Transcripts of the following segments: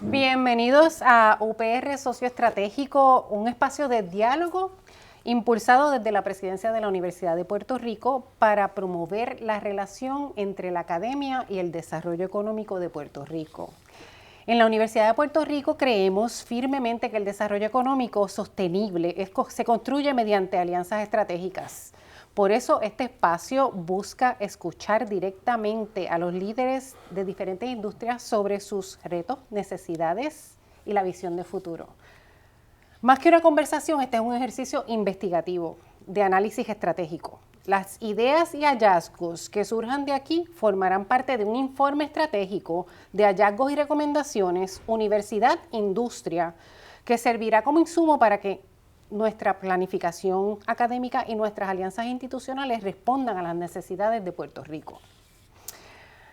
Bienvenidos a UPR Socio Estratégico, un espacio de diálogo impulsado desde la Presidencia de la Universidad de Puerto Rico para promover la relación entre la academia y el desarrollo económico de Puerto Rico. En la Universidad de Puerto Rico creemos firmemente que el desarrollo económico sostenible se construye mediante alianzas estratégicas. Por eso este espacio busca escuchar directamente a los líderes de diferentes industrias sobre sus retos, necesidades y la visión de futuro. Más que una conversación, este es un ejercicio investigativo de análisis estratégico. Las ideas y hallazgos que surjan de aquí formarán parte de un informe estratégico de hallazgos y recomendaciones universidad-industria que servirá como insumo para que nuestra planificación académica y nuestras alianzas institucionales respondan a las necesidades de Puerto Rico.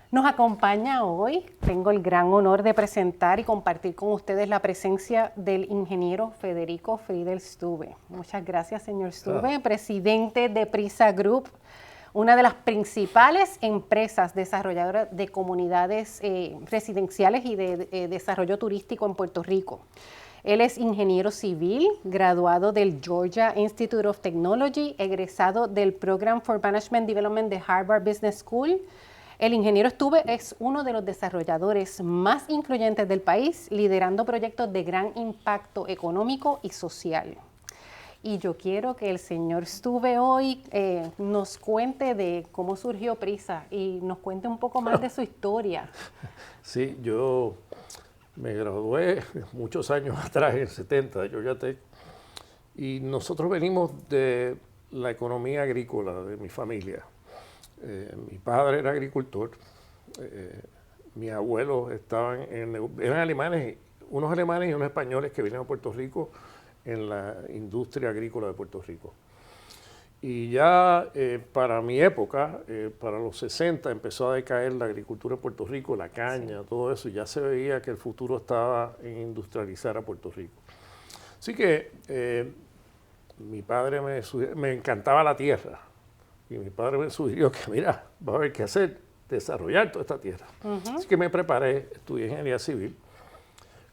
Nos acompaña hoy, tengo el gran honor de presentar y compartir con ustedes la presencia del ingeniero Federico Friedel Stube. Muchas gracias, señor Stube, presidente de Prisa Group, una de las principales empresas desarrolladoras de comunidades residenciales y de desarrollo turístico en Puerto Rico. Él es ingeniero civil, graduado del Georgia Institute of Technology, egresado del Program for Management Development de Harvard Business School. El ingeniero Stube es uno de los desarrolladores más influyentes del país, liderando proyectos de gran impacto económico y social. Y yo quiero que el señor Stube hoy nos cuente de cómo surgió Prisa y nos cuente un poco más de su historia. Sí, yo me gradué muchos años atrás, en el 70, de Georgia Tech, y nosotros venimos de la economía agrícola de mi familia. Mi padre era agricultor, mis abuelos eran alemanes, unos alemanes y unos españoles que vinieron a Puerto Rico en la industria agrícola de Puerto Rico. Y ya para mi época, para los 60, empezó a decaer la agricultura en Puerto Rico, la caña, sí, todo eso, y ya se veía que el futuro estaba en industrializar a Puerto Rico. Así que mi padre me encantaba la tierra, y mi padre me sugirió que, mira, va a haber que hacer, desarrollar toda esta tierra. Así que me preparé, estudié ingeniería civil.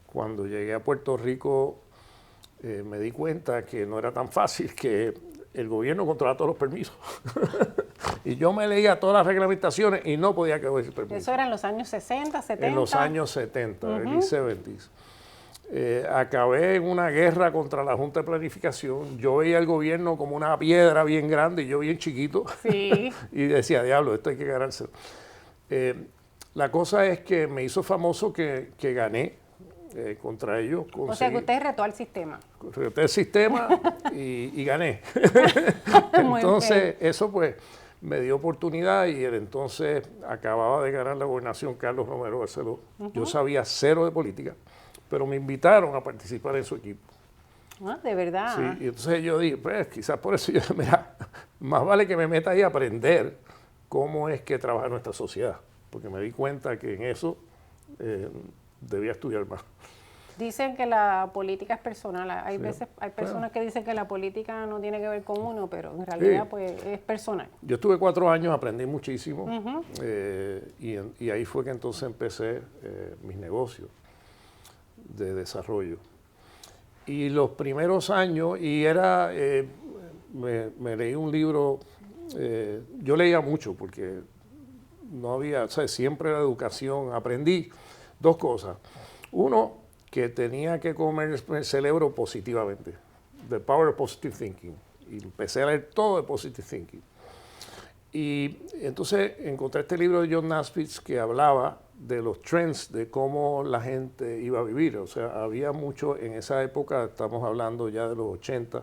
Cuando llegué a Puerto Rico, me di cuenta que no era tan fácil, que el gobierno controlaba todos los permisos. Y yo me leía todas las reglamentaciones y no podía quedar sin permiso. ¿Eso era en los años 60, 70? En los años 70, early 70s. Acabé en una guerra contra la Junta de Planificación. Yo veía el gobierno como una piedra bien grande y yo bien chiquito. Sí. Y decía, diablo, esto hay que ganárselo. La cosa es que me hizo famoso que gané contra ellos. O sea que usted retó al sistema. Reté el sistema y gané. Entonces, eso pues me dio oportunidad, y él entonces acababa de ganar la gobernación Carlos Romero Barceló. Yo sabía cero de política, pero me invitaron a participar en su equipo. Ah, ¿de verdad? Sí, y entonces yo dije, pues quizás por eso yo, mira, más vale que me meta ahí a aprender cómo es que trabaja nuestra sociedad, porque me di cuenta que en eso debía estudiar más. Dicen que la política es personal. Hay Sí, veces, hay personas claro, que dicen que la política no tiene que ver con uno, pero en realidad sí, pues es personal. Yo estuve 4 años, aprendí muchísimo, y ahí fue que entonces empecé mis negocios de desarrollo. Y los primeros años, me leí un libro, yo leía mucho porque no había, o sea, siempre la educación, aprendí dos cosas. Uno, que tenía que comer el cerebro positivamente, The Power of Positive Thinking, y empecé a leer todo de Positive Thinking. Y entonces encontré este libro de John Naisbitt que hablaba de los trends, de cómo la gente iba a vivir. O sea, había mucho en esa época, estamos hablando ya de los 80,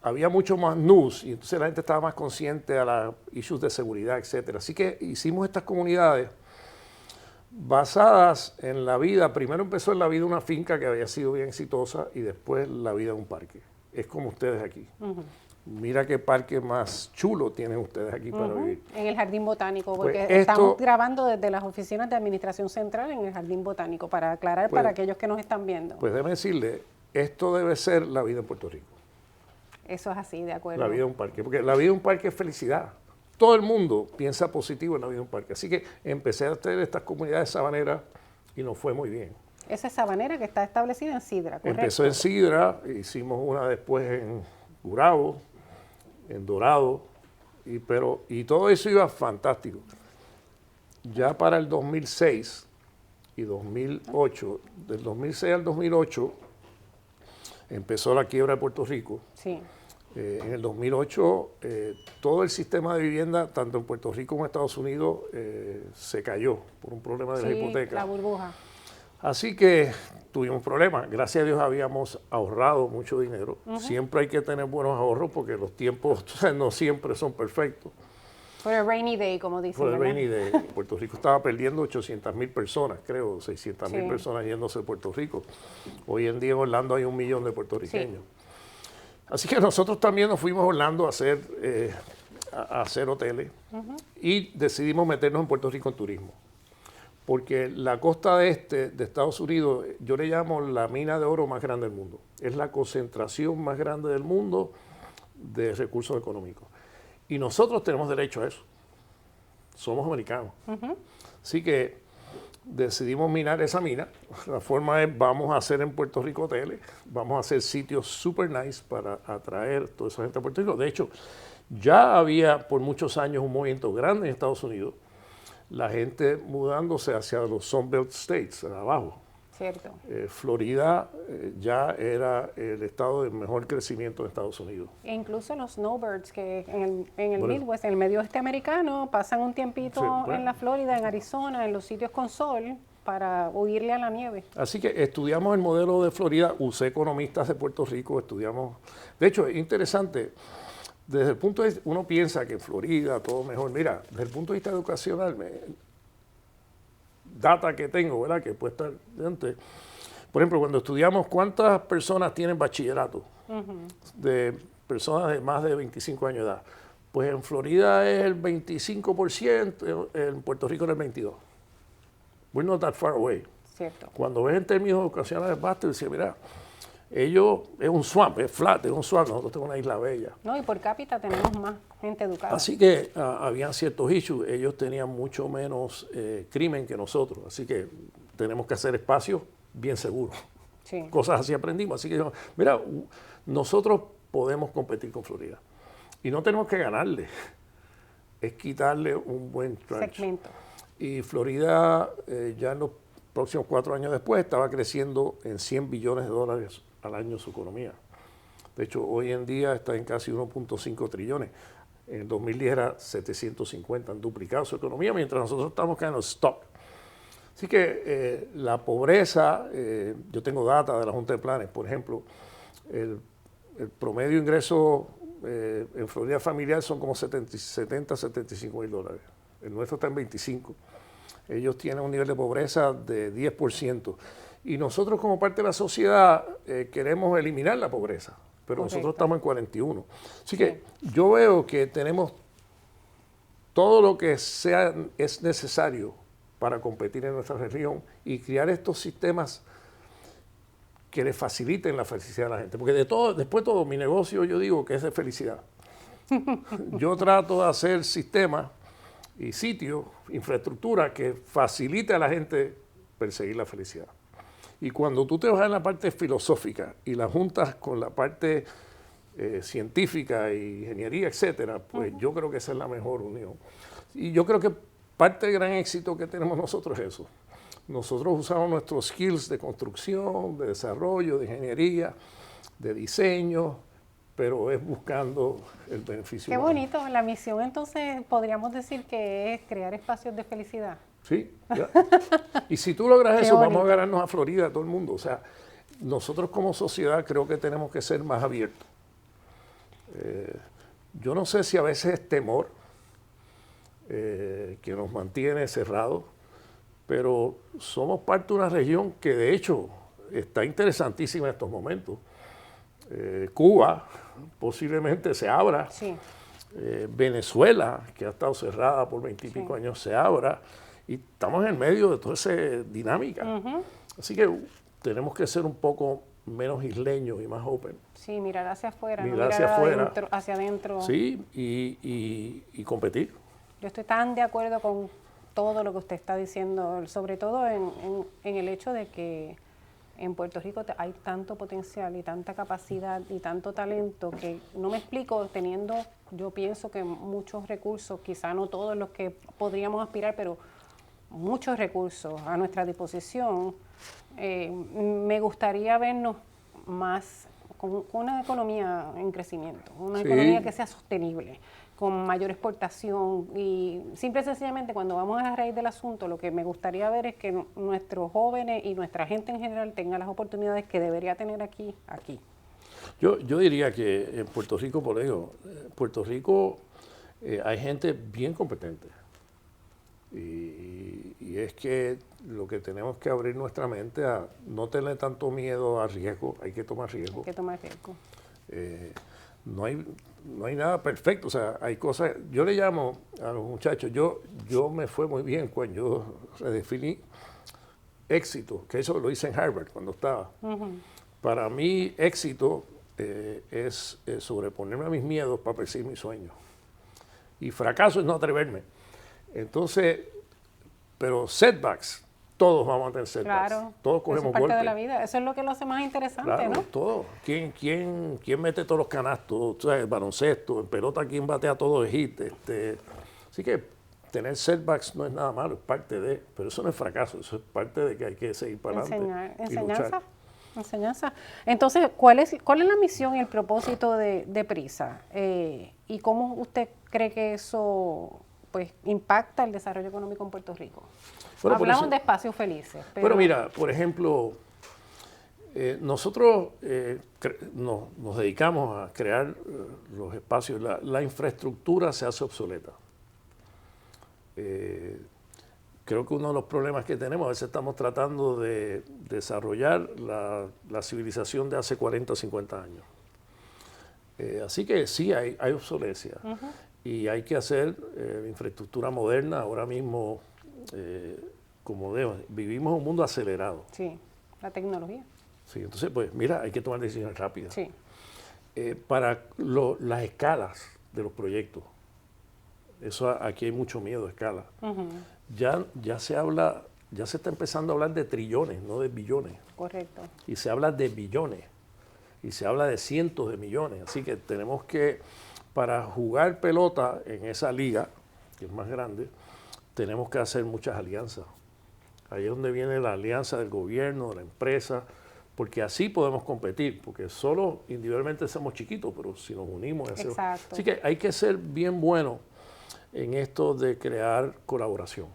había mucho más news, y entonces la gente estaba más consciente a las issues de seguridad, etcétera. Así que hicimos estas comunidades basadas en la vida. Primero empezó en la vida una finca que había sido bien exitosa, y después la vida en un parque. Es como ustedes aquí. Mira qué parque más chulo tienen ustedes aquí para vivir. En el Jardín Botánico, porque Pues estamos grabando desde las oficinas de Administración Central en el Jardín Botánico, para aclarar para aquellos que nos están viendo. Pues déjeme decirle, esto debe ser la vida en Puerto Rico. Eso es así, de acuerdo. La vida en un parque, porque la vida en un parque es felicidad. todo el mundo piensa positivo en la vida de un parque. Así que empecé a hacer estas comunidades sabaneras y nos fue muy bien. Esa es sabanera que está establecida en Sidra, ¿correcto? Empezó en Sidra, hicimos una después en Gurabo, en Dorado, y todo eso iba fantástico. Ya para el 2006 y 2008, del 2006 al 2008, empezó la quiebra de Puerto Rico. Sí. En el 2008, todo el sistema de vivienda, tanto en Puerto Rico como en Estados Unidos, se cayó por un problema de la hipoteca. La burbuja. Así que tuvimos problemas. Gracias a Dios habíamos ahorrado mucho dinero. Siempre hay que tener buenos ahorros porque los tiempos no siempre son perfectos. For a rainy day, como dicen. Por el rainy day. Puerto Rico estaba perdiendo 800,000 personas, creo, 600,000 personas yéndose de Puerto Rico. Hoy en día en Orlando hay 1 millón de puertorriqueños. Sí. Así que nosotros también nos fuimos a Orlando a hacer hoteles y decidimos meternos en Puerto Rico en turismo. Porque la costa este de Estados Unidos, yo le llamo la mina de oro más grande del mundo. Es la concentración más grande del mundo de recursos económicos. Y nosotros tenemos derecho a eso. Somos americanos. Así que decidimos minar esa mina. La forma es, vamos a hacer en Puerto Rico hoteles, vamos a hacer sitios super nice para atraer toda esa gente a Puerto Rico. De hecho, ya había por muchos años un movimiento grande en Estados Unidos, la gente mudándose hacia los Sunbelt States, abajo. Cierto. Florida ya era el estado de mejor crecimiento de Estados Unidos. E incluso los snowbirds que en el Midwest, en el medio oeste americano, pasan un tiempito en la Florida, en Arizona, en los sitios con sol, para huirle a la nieve. Así que estudiamos el modelo de Florida, usé economistas de Puerto Rico, estudiamos. De hecho, es interesante. Desde el punto de vista, uno piensa que en Florida todo mejor. Mira, desde el punto de vista educacional, data que tengo, ¿verdad? Que puede estar antes. Por ejemplo, cuando estudiamos cuántas personas tienen bachillerato, de personas de más de 25 años de edad, pues en Florida es el 25%, en Puerto Rico es el 22%. We're not that far away. Cierto. Cuando ves en términos educacionales, basta decir, mira, ellos es un swamp, es flat, es un swamp, nosotros tenemos una isla bella. No, y por cápita tenemos más gente educada. Así que habían ciertos issues, ellos tenían mucho menos crimen que nosotros, así que tenemos que hacer espacios bien seguros. Sí. Cosas así aprendimos, así que mira, nosotros podemos competir con Florida y no tenemos que ganarle, es quitarle un buen segmento. Y Florida ya en los próximos 4 años después estaba creciendo en $100 billones al año su economía. De hecho, hoy en día está en casi 1.5 trillones. En el 2010 era 750, han duplicado su economía, mientras nosotros estamos cayendo en stock. Así que la pobreza, yo tengo data de la Junta de Planes, por ejemplo, el promedio ingreso en Florida familiar son como 70, 75 mil dólares. El nuestro está en 25. Ellos tienen un nivel de pobreza de 10%. Y nosotros como parte de la sociedad queremos eliminar la pobreza, pero nosotros estamos en 41. Así que yo veo que tenemos todo lo que es necesario para competir en nuestra región y crear estos sistemas que le faciliten la felicidad a la gente. Porque después de todo, mi negocio yo digo que es de felicidad. Yo trato de hacer sistemas y sitios, infraestructura que facilite a la gente perseguir la felicidad. Y cuando tú te vas en la parte filosófica y la juntas con la parte científica y ingeniería, etcétera, pues yo creo que esa es la mejor unión. Y yo creo que parte del gran éxito que tenemos nosotros es eso. Nosotros usamos nuestros skills de construcción, de desarrollo, de ingeniería, de diseño, pero es buscando el beneficio. Qué bonito. La misión entonces podríamos decir que es crear espacios de felicidad. Sí, ya. Y si tú logras eso, vamos a ganarnos a Florida, a todo el mundo. O sea, nosotros como sociedad creo que tenemos que ser más abiertos. Yo no sé si a veces es temor que nos mantiene cerrados, pero somos parte de una región que de hecho está interesantísima en estos momentos. Cuba posiblemente se abra. Sí. Venezuela, que ha estado cerrada por 20 y pico años, se abra. Y estamos en medio de toda esa dinámica. Así que tenemos que ser un poco menos isleños y más open. Sí, mirar hacia afuera, Mirar no mirar hacia afuera. hacia adentro. Sí, y competir. Yo estoy tan de acuerdo con todo lo que usted está diciendo, sobre todo en el hecho de que en Puerto Rico hay tanto potencial y tanta capacidad y tanto talento que no me explico teniendo, yo pienso que muchos recursos, quizá no todos los que podríamos aspirar, pero muchos recursos a nuestra disposición. Me gustaría vernos más con una economía en crecimiento, una Sí. economía que sea sostenible, con mayor exportación y simple y sencillamente cuando vamos a la raíz del asunto, lo que me gustaría ver es que nuestros jóvenes y nuestra gente en general tenga las oportunidades que debería tener aquí. Yo diría que en Puerto Rico, por eso, Puerto Rico hay gente bien competente. Y es que lo que tenemos que abrir nuestra mente a no tener tanto miedo al riesgo, hay que tomar riesgo. Hay que tomar riesgo. No hay nada perfecto, o sea, hay cosas, yo le llamo a los muchachos, yo me fue muy bien cuando yo redefiní éxito, que eso lo hice en Harvard cuando estaba. Para mí éxito es sobreponerme a mis miedos para perseguir mis sueños. Y fracaso es no atreverme. Entonces, pero setbacks, todos vamos a tener setbacks. Claro, todos cogemos eso es parte golpes. de la vida. Eso es lo que lo hace más interesante, Claro, ¿no? todo. ¿Quién mete todos los canastos? O sea, el baloncesto, en pelota, ¿quién batea todos los hits? Así que tener setbacks no es nada malo, es parte de, pero eso no es fracaso, eso es parte de que hay que seguir para adelante. Enseñanza. Entonces, ¿cuál es la misión y el propósito de PRISA? ¿Y cómo usted cree que eso pues impacta el desarrollo económico en Puerto Rico? Bueno, Hablamos de espacios felices. Pero bueno, mira, por ejemplo, nosotros nos dedicamos a crear los espacios. La infraestructura se hace obsoleta. Creo que uno de los problemas que tenemos, a veces estamos tratando de desarrollar la civilización de hace 40 o 50 años. Así que sí, hay obsolencia. Y hay que hacer infraestructura moderna. Ahora mismo, vivimos en un mundo acelerado. Sí, la tecnología. Sí, entonces, pues mira, hay que tomar decisiones rápidas. Sí. Para las escalas de los proyectos, aquí hay mucho miedo a escala. Ya se está empezando a hablar de trillones, no de billones. Correcto. Y se habla de billones. Y se habla de cientos de millones. Así que tenemos que, para jugar pelota en esa liga, que es más grande, tenemos que hacer muchas alianzas. Ahí es donde viene la alianza del gobierno, de la empresa, porque así podemos competir, porque solo individualmente somos chiquitos, pero si nos unimos... Exacto. Así que hay que ser bien bueno en esto de crear colaboración.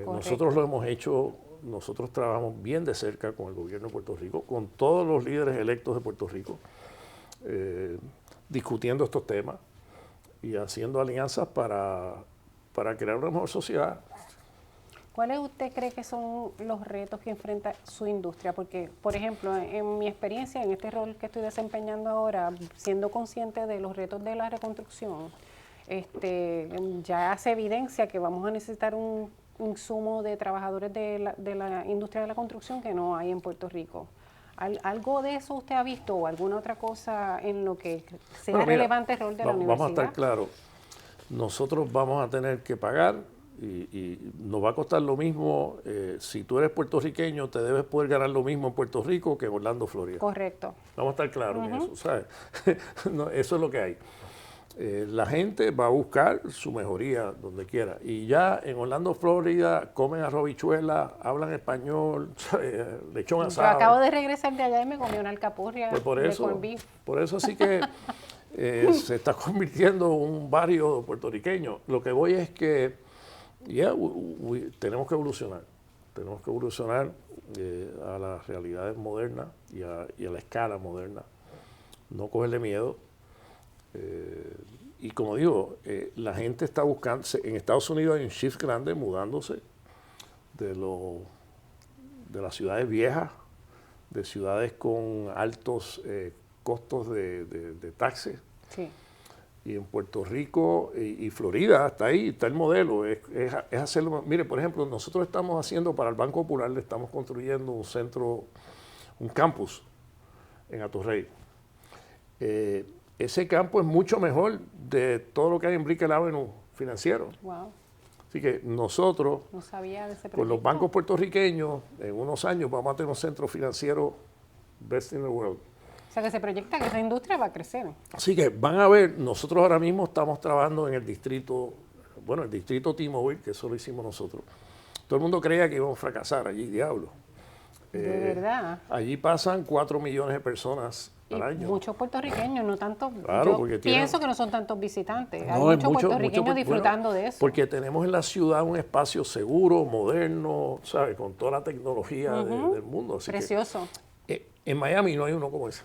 Nosotros lo hemos hecho, nosotros trabajamos bien de cerca con el gobierno de Puerto Rico, con todos los líderes electos de Puerto Rico, discutiendo estos temas y haciendo alianzas para crear una mejor sociedad. ¿Cuáles usted cree que son los retos que enfrenta su industria? Porque, por ejemplo, en mi experiencia, en este rol que estoy desempeñando ahora, siendo consciente de los retos de la reconstrucción, ya se evidencia que vamos a necesitar un insumo de trabajadores de la industria de la construcción que no hay en Puerto Rico. ¿Algo de eso usted ha visto o alguna otra cosa en lo que sea relevante el rol de la universidad? Vamos a estar claros, nosotros vamos a tener que pagar y nos va a costar lo mismo. Si tú eres puertorriqueño, te debes poder ganar lo mismo en Puerto Rico que en Orlando, Florida. Correcto. Vamos a estar claros en eso, ¿sabes? No, eso es lo que hay. La gente va a buscar su mejoría donde quiera. Y ya en Orlando, Florida, comen arrobichuela, hablan español, lechón asado. Yo acabo de regresar de allá y me comí una alcapurria pues de corned beef. Por eso sí que se está convirtiendo en un barrio puertorriqueño. Lo que voy es que tenemos que evolucionar. Tenemos que evolucionar a las realidades modernas y a la escala moderna. No cogerle miedo. Y como digo, la gente está buscando, en Estados Unidos hay un shift grande mudándose de las ciudades viejas, de ciudades con altos costos de taxes. Sí. Y en Puerto Rico y Florida, hasta ahí está el modelo, es hacerlo. Mire, por ejemplo, nosotros estamos haciendo para el Banco Popular, le estamos construyendo un centro un campus en Atorrey. Ese campo es mucho mejor de todo lo que hay en Brickell Avenue financiero. Wow. Así que nosotros, No sabía de ese proyecto. con los bancos puertorriqueños, en unos años vamos a tener un centro financiero best in the world. O sea, que se proyecta que esa industria va a crecer. Así que van a ver, nosotros ahora mismo estamos trabajando en el distrito, el distrito T-Mobile, que eso lo hicimos nosotros. Todo el mundo creía que íbamos a fracasar allí, diablo. De verdad. Allí pasan 4 millones de personas al año. Muchos puertorriqueños, no tanto. Claro, yo porque pienso que no son tantos visitantes. Hay No, muchos puertorriqueños disfrutando de eso. Porque tenemos en la ciudad un espacio seguro, moderno, ¿sabes? Con toda la tecnología del mundo. Así precioso. Que, en Miami no hay uno como ese.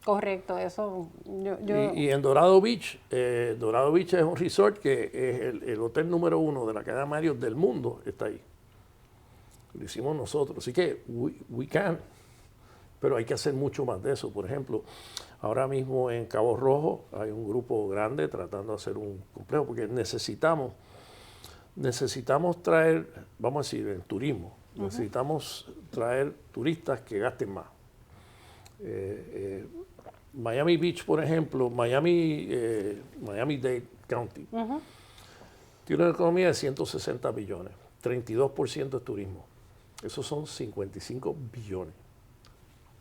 Correcto, eso. Y en Dorado Beach es un resort que es el hotel número 1 de la cadena Marriott del mundo, está ahí. Lo hicimos nosotros. Así que we can. Pero hay que hacer mucho más de eso. Por ejemplo, ahora mismo en Cabo Rojo hay un grupo grande tratando de hacer un complejo, porque necesitamos traer, vamos a decir, en turismo, necesitamos traer turistas que gasten más. Miami Beach, por ejemplo, Miami-Dade County, tiene una economía de 160 billones, 32% es turismo. Esos son 55 billones.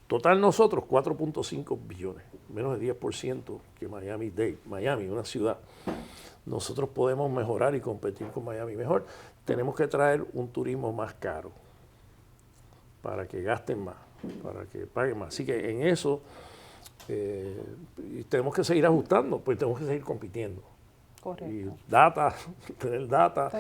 Total nosotros, 4.5 billones, menos de 10% que Miami-Dade. Miami, una ciudad. Nosotros podemos mejorar y competir con Miami mejor. Tenemos que traer un turismo más caro para que gasten más, para que paguen más. Así que en eso tenemos que seguir ajustando, pues tenemos que seguir compitiendo. Correcto. Y tener data.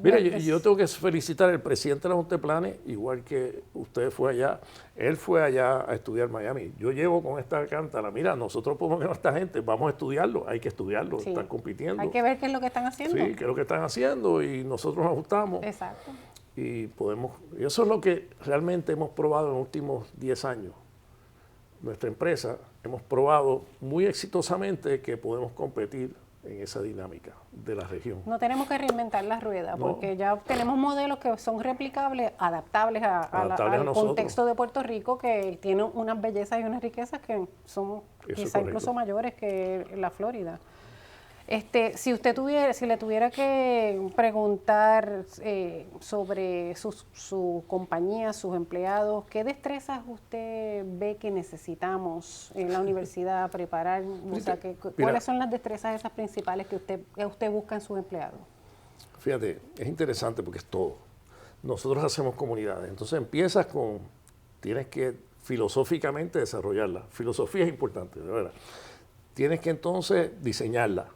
Mira, yo tengo que felicitar al presidente de la Junta de Planes, igual que usted fue allá. Él fue allá a estudiar Miami. Yo llevo con esta cántara, mira, nosotros podemos ver a esta gente, vamos a estudiarlo, hay que estudiarlo, Sí. están compitiendo. Hay que ver qué es lo que están haciendo. Sí, qué es lo que están haciendo y nosotros nos ajustamos. Exacto. Y eso es lo que realmente hemos probado en los últimos 10 años. Nuestra empresa hemos probado muy exitosamente que podemos competir en esa dinámica de la región. No tenemos que reinventar la rueda, porque ya tenemos modelos que son replicables, adaptables al contexto de Puerto Rico, que tiene unas bellezas y unas riquezas que son quizá incluso mayores que la Florida. Si le tuviera que preguntar sobre su compañía, sus empleados, ¿qué destrezas usted ve que necesitamos en la universidad preparar? O sea, ¿cuáles son las destrezas esas principales que usted busca en sus empleados? Fíjate, es interesante porque es todo. Nosotros hacemos comunidades, entonces empiezas tienes que filosóficamente desarrollarla. Filosofía es importante, de verdad. Tienes que entonces diseñarla.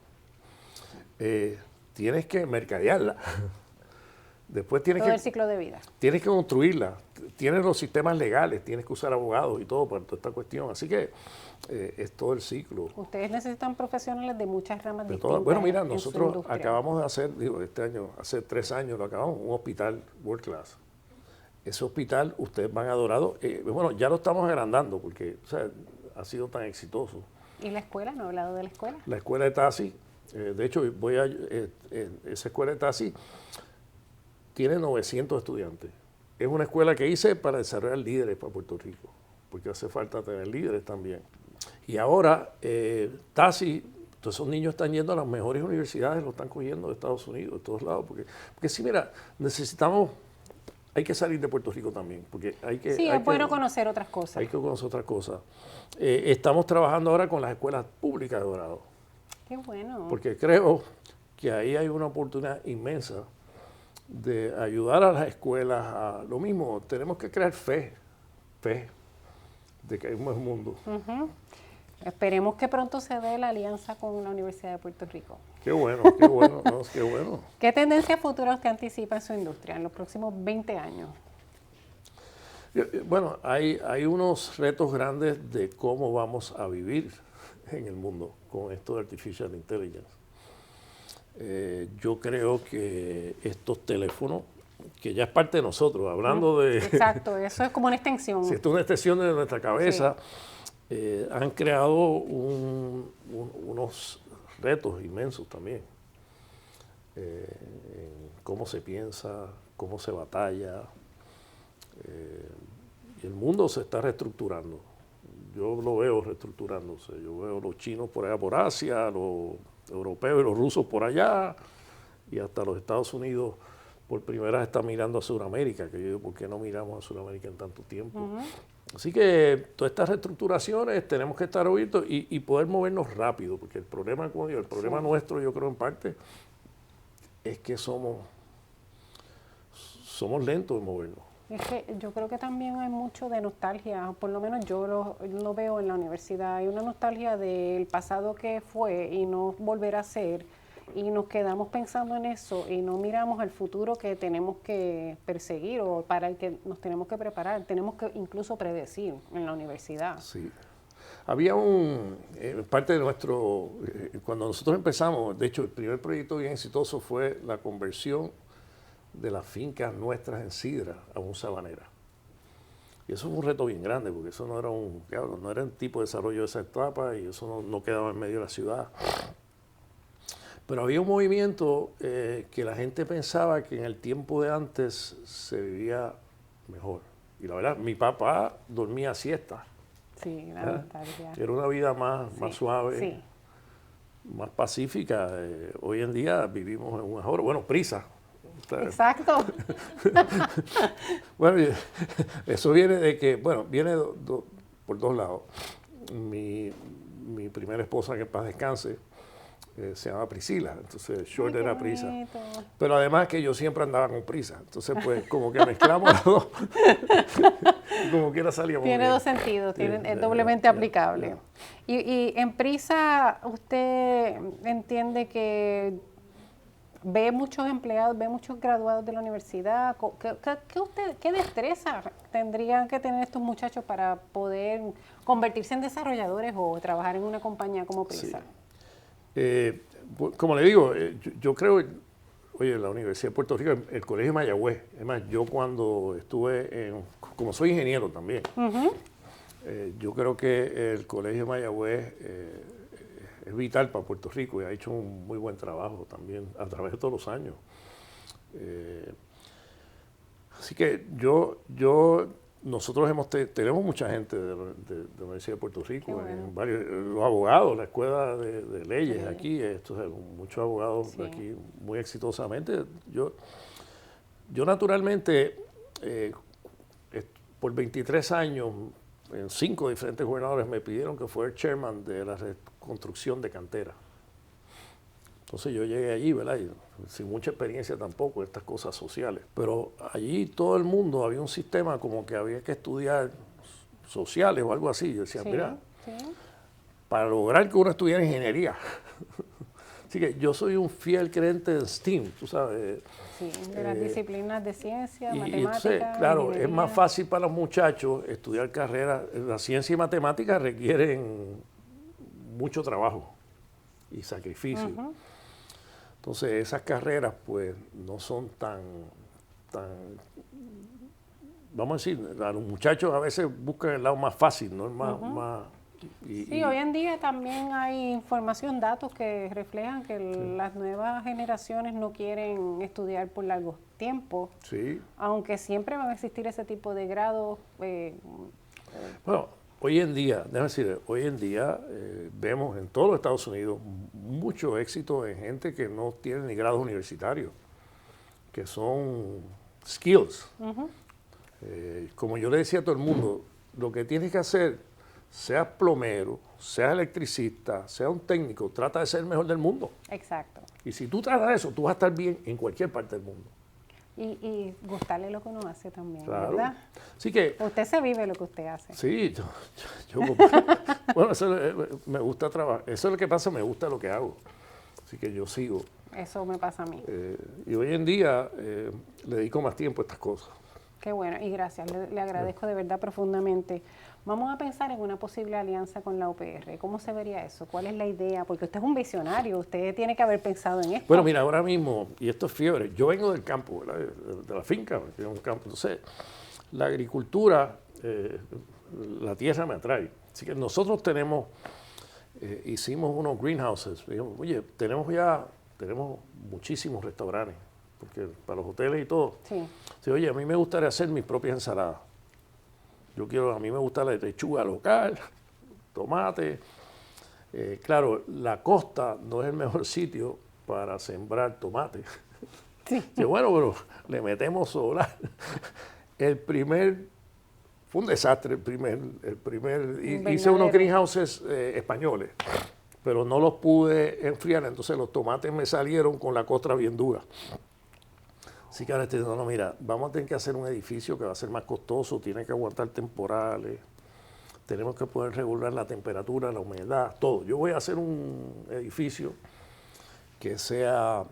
Tienes que mercadearla. Después tienes todo el ciclo de vida. Tienes que construirla. Tienes los sistemas legales, tienes que usar abogados y todo para toda esta cuestión. Así que es todo el ciclo. Ustedes necesitan profesionales de muchas ramas distintas. Bueno, mira, nosotros acabamos de hacer, este año, hace 3 años lo acabamos, un hospital world class. Ese hospital, ustedes van adorados. Bueno, ya lo estamos agrandando porque ha sido tan exitoso. ¿Y la escuela? ¿No he hablado de la escuela? La escuela de taxi. De hecho, esa escuela de taxi tiene 900 estudiantes. Es una escuela que hice para desarrollar líderes para Puerto Rico, porque hace falta tener líderes también. Y ahora, taxi, todos esos niños están yendo a las mejores universidades, lo están cogiendo de Estados Unidos, de todos lados. Porque sí, mira, hay que salir de Puerto Rico también, porque es bueno conocer otras cosas. Hay que conocer otras cosas. Estamos trabajando ahora con las escuelas públicas de Dorado. Qué bueno. Porque creo que ahí hay una oportunidad inmensa de ayudar a las escuelas a lo mismo. Tenemos que crear fe de que hay un mejor mundo. Esperemos que pronto se dé la alianza con la Universidad de Puerto Rico. Qué bueno, no, qué bueno. ¿Qué tendencias futuras usted anticipa en su industria en los próximos 20 años? Bueno, hay unos retos grandes de cómo vamos a vivir en el mundo con esto de Artificial Intelligence. Yo creo que estos teléfonos, que ya es parte de nosotros, hablando de... Exacto, eso es como una extensión. Si esto es una extensión de nuestra cabeza, han creado unos retos inmensos también. En cómo se piensa, cómo se batalla. el mundo se está reestructurando. Yo lo veo reestructurándose. Yo veo los chinos por allá por Asia, los europeos y los rusos por allá, y hasta los Estados Unidos por primera vez están mirando a Sudamérica, que yo digo, ¿por qué no miramos a Sudamérica en tanto tiempo? Así que todas estas reestructuraciones tenemos que estar abiertos y poder movernos rápido, porque el problema, como digo, el problema nuestro, yo creo en parte, es que somos lentos en movernos. Es que yo creo que también hay mucho de nostalgia, por lo menos yo lo veo en la universidad, hay una nostalgia del pasado que fue y no volver a ser, y nos quedamos pensando en eso y no miramos al futuro que tenemos que perseguir o para el que nos tenemos que preparar, tenemos que incluso predecir en la universidad. Sí. Había parte de nuestro, cuando nosotros empezamos, de hecho el primer proyecto bien exitoso fue la conversión de las fincas nuestras en Sidra a un sabanera. Y eso fue un reto bien grande, porque eso no era un tipo de desarrollo de esa etapa y eso no quedaba en medio de la ciudad. Pero había un movimiento que la gente pensaba que en el tiempo de antes se vivía mejor. Y la verdad, mi papá dormía siesta. Sí, la nostalgia. Era una vida más suave, sí, más pacífica. Hoy en día vivimos en un mejor, bueno, prisa. Exacto. Bueno, eso viene de que, bueno, viene por dos lados. Mi primera esposa, que en paz descanse, se llama Priscila, entonces short era Prisa. Pero además que yo siempre andaba con prisa, entonces pues como que mezclamos los dos, como quiera salíamos. Tiene dos sentidos, es doblemente aplicable. Y en Prisa, ¿usted entiende que ve muchos empleados, ve muchos graduados de la universidad? ¿Qué destreza tendrían que tener estos muchachos para poder convertirse en desarrolladores o trabajar en una compañía como Prisa? Sí. Como le digo, yo creo, oye, la Universidad de Puerto Rico, el Colegio Mayagüez, además yo cuando estuve como soy ingeniero también, yo creo que el Colegio Mayagüez es vital para Puerto Rico y ha hecho un muy buen trabajo también a través de todos los años. Así que nosotros tenemos mucha gente de la Universidad de Puerto Rico, bueno. Los abogados, la escuela de leyes aquí, muchos abogados de aquí muy exitosamente. Yo naturalmente, por 23 años, en 5 diferentes gobernadores me pidieron que fuera el chairman de la reconstrucción de cantera. Entonces yo llegué allí, ¿verdad? Y sin mucha experiencia tampoco en estas cosas sociales. Pero allí todo el mundo, había un sistema como que había que estudiar sociales o algo así. Yo decía, mira, para lograr que uno estudiara ingeniería. Así que yo soy un fiel creyente en STEAM, tú sabes. Sí, de las disciplinas de ciencia, matemáticas. Entonces, claro, es más fácil para los muchachos estudiar carreras. La ciencia y matemáticas requieren mucho trabajo y sacrificio. Entonces, esas carreras, pues, no son tan, vamos a decir, los muchachos a veces buscan el lado más fácil, ¿no? Sí, hoy en día también hay información, datos que reflejan que las nuevas generaciones no quieren estudiar por largo tiempo, aunque siempre van a existir ese tipo de grados. Bueno, hoy en día, déjame decir, vemos en todos los Estados Unidos mucho éxito en gente que no tiene ni grados universitarios, que son skills. Como yo le decía a todo el mundo, lo que tienes que hacer, seas plomero, seas electricista, seas un técnico, trata de ser el mejor del mundo. Exacto. Y si tú tratas de eso, tú vas a estar bien en cualquier parte del mundo. Y gustarle lo que uno hace también, claro. ¿verdad? Así que, usted se vive lo que usted hace. Sí, bueno, me gusta trabajar. Eso es lo que pasa, me gusta lo que hago. Así que yo sigo. Eso me pasa a mí. Y hoy en día le dedico más tiempo a estas cosas. Qué bueno, y gracias, le agradezco de verdad profundamente. Vamos a pensar en una posible alianza con la UPR. ¿Cómo se vería eso? ¿Cuál es la idea? Porque usted es un visionario, usted tiene que haber pensado en esto. Bueno, mira, ahora mismo, y esto es fiebre, yo vengo del campo, ¿verdad? De la finca, de un campo. Entonces, la agricultura, la tierra me atrae. Así que nosotros hicimos unos greenhouses. Dijimos, oye, tenemos muchísimos restaurantes, porque para los hoteles y todo. Sí. Oye, a mí me gustaría hacer mis propias ensaladas. A mí me gusta la lechuga local, tomate. Claro, la costa no es el mejor sitio para sembrar tomate. Sí. Que bueno, pero le metemos solar. Fue un desastre hice unos greenhouses españoles, pero no los pude enfriar, entonces los tomates me salieron con la costra bien dura. Así que ahora estoy diciendo, no, mira, vamos a tener que hacer un edificio que va a ser más costoso, tiene que aguantar temporales, tenemos que poder regular la temperatura, la humedad, todo. Yo voy a hacer un edificio que sea...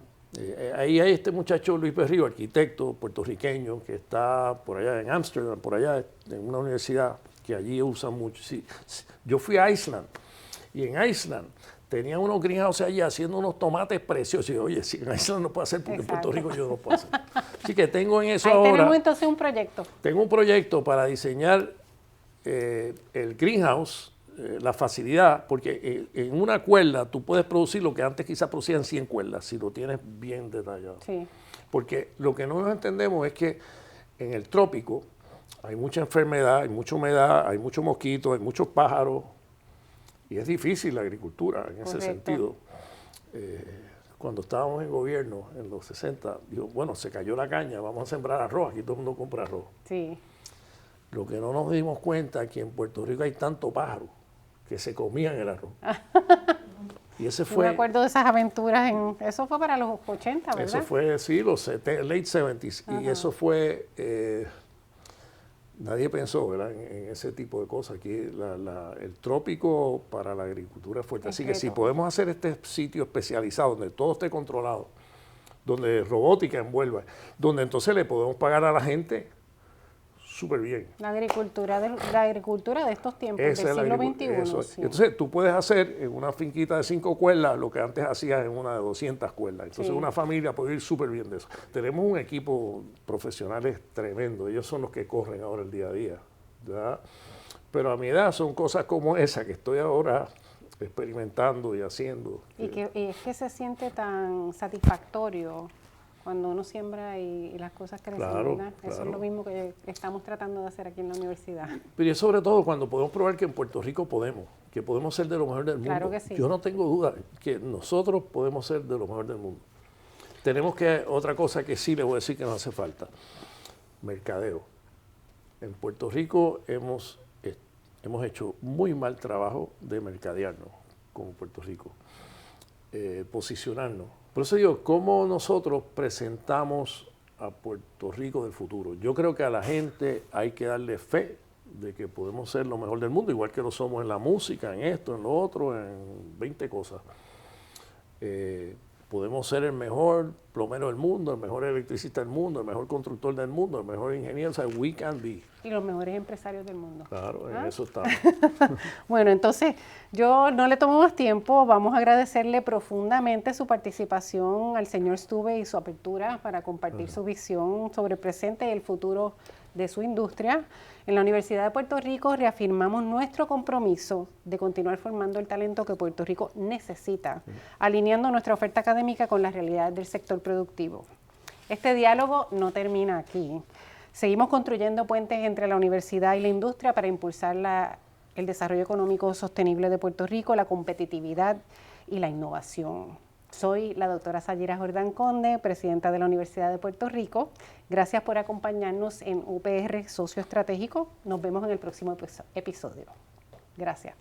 ahí hay este muchacho Luis Berrío, arquitecto puertorriqueño, que está por allá en Ámsterdam, por allá en una universidad que allí usan mucho. Sí, yo fui a Island y en Island tenían unos greenhouses allí haciendo unos tomates preciosos. Y yo, oye, si en Island no puedo hacer, porque en Puerto Rico yo no puedo hacer. Así que tengo en eso ahí ahora... tenemos entonces un proyecto. Tengo un proyecto para diseñar el greenhouse, la facilidad, porque en una cuerda tú puedes producir lo que antes quizás producían 100 cuerdas, si lo tienes bien detallado. Sí. Porque lo que no nos entendemos es que en el trópico hay mucha enfermedad, hay mucha humedad, hay muchos mosquitos, hay muchos pájaros, y es difícil la agricultura en ese sentido. Cuando estábamos en gobierno, en los 60, dijo, bueno, se cayó la caña, vamos a sembrar arroz, aquí todo el mundo compra arroz. Sí. Lo que no nos dimos cuenta es que en Puerto Rico hay tanto pájaro que se comían el arroz. Y ese fue... Yo me acuerdo de esas aventuras, eso fue para los 80, ¿verdad? Eso fue, sí, los late 70s. Ajá. Y eso fue... nadie pensó, ¿verdad?, en ese tipo de cosas. Aquí el trópico para la agricultura es fuerte. Así que si podemos hacer este sitio especializado, donde todo esté controlado, donde robótica envuelva, donde entonces le podemos pagar a la gente súper bien. La agricultura de estos tiempos, del siglo XXI. Sí. Entonces tú puedes hacer en una finquita de 5 cuerdas lo que antes hacías en una de 200 cuerdas. Entonces una familia puede ir súper bien de eso. Tenemos un equipo profesionales tremendo. Ellos son los que corren ahora el día a día, ¿verdad? Pero a mi edad son cosas como esa que estoy ahora experimentando y haciendo. Y es que se siente tan satisfactorio cuando uno siembra y las cosas crecen, claro, ¿verdad? Eso es lo mismo que estamos tratando de hacer aquí en la universidad. Pero y sobre todo cuando podemos probar que en Puerto Rico que podemos ser de lo mejor del mundo. Claro que sí. Yo no tengo duda que nosotros podemos ser de lo mejor del mundo. Tenemos otra cosa que sí le voy a decir que nos hace falta, mercadeo. En Puerto Rico hemos hecho muy mal trabajo de mercadearnos como Puerto Rico, posicionarnos. Por eso digo, ¿cómo nosotros presentamos a Puerto Rico del futuro? Yo creo que a la gente hay que darle fe de que podemos ser lo mejor del mundo, igual que lo somos en la música, en esto, en lo otro, en 20 cosas. Podemos ser el mejor plomero del mundo, el mejor electricista del mundo, el mejor constructor del mundo, el mejor ingeniero, o sea, we can be. Y los mejores empresarios del mundo. Claro, en eso estamos. Bueno, entonces yo no le tomo más tiempo, vamos a agradecerle profundamente su participación al señor Stuve y su apertura para compartir su visión sobre el presente y el futuro de su industria. En la Universidad de Puerto Rico reafirmamos nuestro compromiso de continuar formando el talento que Puerto Rico necesita, alineando nuestra oferta académica con las realidades del sector productivo. Este diálogo no termina aquí. Seguimos construyendo puentes entre la universidad y la industria para impulsar el desarrollo económico sostenible de Puerto Rico, la competitividad y la innovación. Soy la doctora Sayira Jordán Conde, presidenta de la Universidad de Puerto Rico. Gracias por acompañarnos en UPR Socio Estratégico. Nos vemos en el próximo episodio. Gracias.